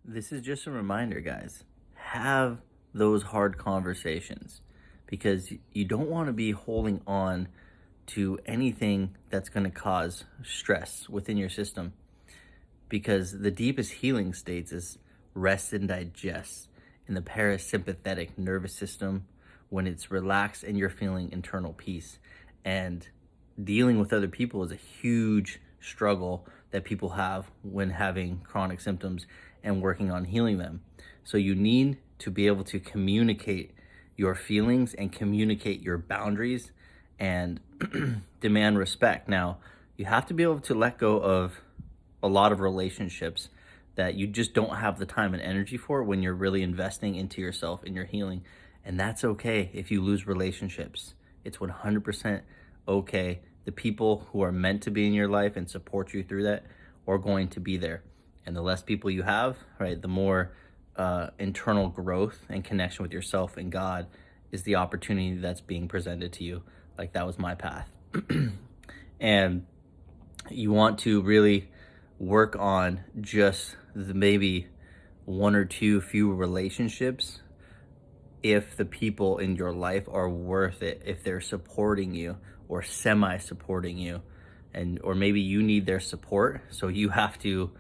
This is just a reminder, guys. Have those hard conversations because you don't want to be holding on to anything that's going to cause stress within your system because the deepest healing states is rest and digest in the parasympathetic nervous system when it's relaxed and you're feeling internal peace. And dealing with other people is a huge struggle that people have when having chronic symptoms and working on healing them. So you need to be able to communicate your feelings and communicate your boundaries and demand respect. Now, you have to be able to let go of a lot of relationships that you just don't have the time and energy for when you're really investing into yourself and your healing. And that's okay if you lose relationships. It's 100% okay. The people who are meant to be in your life and support you through that are going to be there. And the less people you have, right, the more internal growth and connection with yourself and God is the opportunity that's being presented to you. Like that was my path. And you want to really work on just maybe one or two few relationships if the people in your life are worth it, if they're supporting you or semi supporting you, and or maybe you need their support, so you have to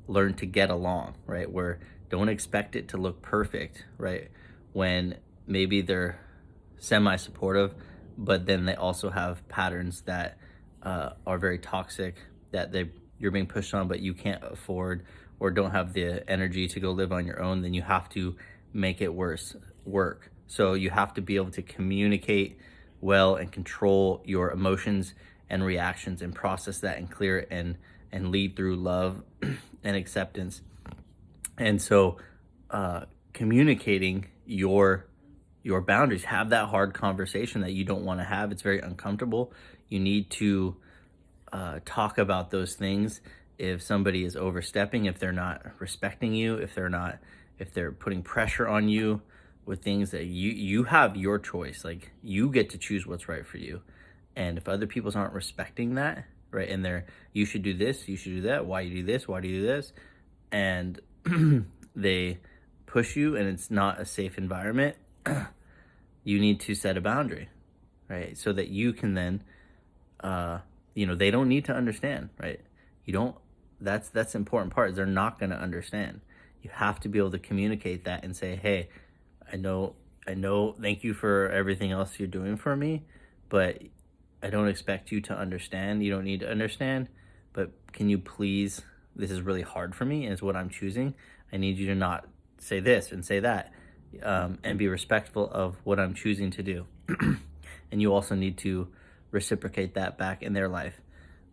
learn to get along, right? Where don't expect it to look perfect, right? When maybe they're semi supportive, but then they also have patterns that are very toxic that you're being pushed on, but you can't afford or don't have the energy to go live on your own, then you have to make it work. So you have to be able to communicate well and control your emotions and reactions and process that and clear it and lead through love and acceptance. And so communicating your boundaries, have that hard conversation that you don't want to have. It's very uncomfortable. You need to talk about those things. If somebody is overstepping, if they're not respecting you, if they're putting pressure on you with things that you have your choice, like you get to choose what's right for you. And if other people aren't respecting that, right, and they're, you should do this, you should do that, why you do this, why do you do this, and they push you and it's not a safe environment, you need to set a boundary, right, so that you can then they don't need to understand, right? You don't, that's the important part, is they're not going to understand. You have to be able to communicate that and say, hey, I know, thank you for everything else you're doing for me, but I don't expect you to understand. You don't need to understand, but can you please, this is really hard for me and it's what I'm choosing. I need you to not say this and say that, and be respectful of what I'm choosing to do. And you also need to reciprocate that back in their life.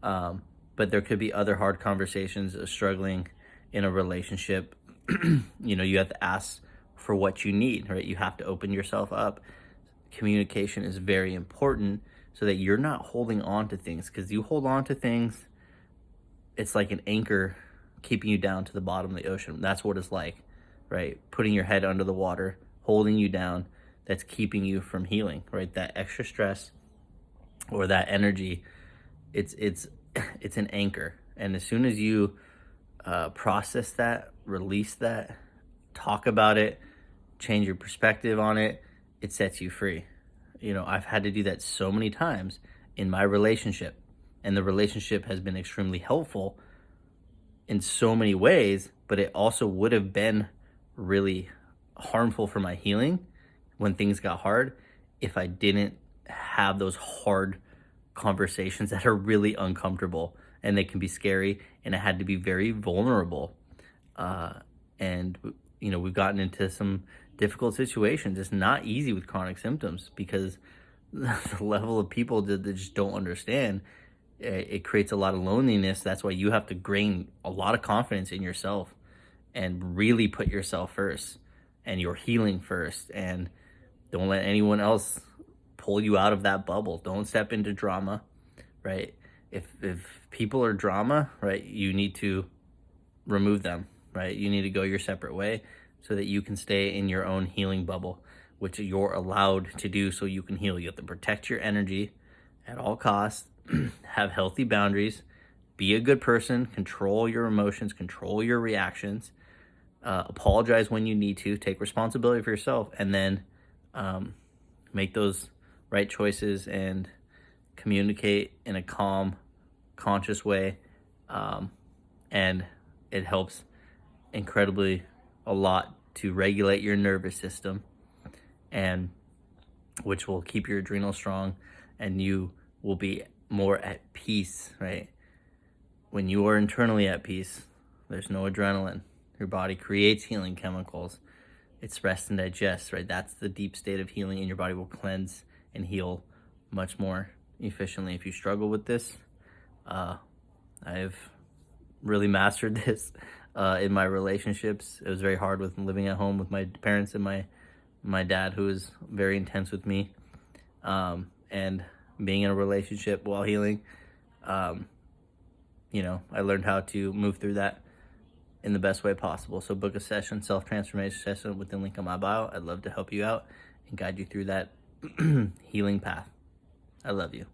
But there could be other hard conversations, struggling in a relationship. You have to ask for what you need, right? You have to open yourself up. Communication is very important so that you're not holding on to things, because you hold on to things, it's like an anchor keeping you down to the bottom of the ocean. That's what it's like, right? Putting your head under the water, holding you down, that's keeping you from healing, right? That extra stress or that energy, it's an anchor. And as soon as you process that, release that, talk about it, change your perspective on it, it sets you free. I've had to do that so many times in my relationship, and the relationship has been extremely helpful in so many ways, but it also would have been really harmful for my healing when things got hard if I didn't have those hard conversations that are really uncomfortable and they can be scary, and I had to be very vulnerable. And we've gotten into some difficult situations. It's not easy with chronic symptoms because the level of people that just don't understand. It creates a lot of loneliness. That's why you have to gain a lot of confidence in yourself and really put yourself first and your healing first, and don't let anyone else pull you out of that bubble. Don't step into drama, right? If people are drama, right, you need to remove them, right? You need to go your separate way so that you can stay in your own healing bubble, which you're allowed to do so you can heal. You have to protect your energy at all costs, have healthy boundaries, be a good person, control your emotions, control your reactions, apologize when you need to, take responsibility for yourself, and then make those right choices and communicate in a calm, conscious way. And it helps incredibly a lot to regulate your nervous system, and which will keep your adrenals strong, and you will be more at peace, right? When you are internally at peace, there's no adrenaline. Your body creates healing chemicals. It's rest and digest, right? That's the deep state of healing, and your body will cleanse and heal much more efficiently. If you struggle with this, I've really mastered this in my relationships. It was very hard with living at home with my parents and my dad, who was very intense with me, and being in a relationship while healing. I learned how to move through that in the best way possible. So book a session, self-transformation session with the link on my bio. I'd love to help you out and guide you through that healing path. I love you.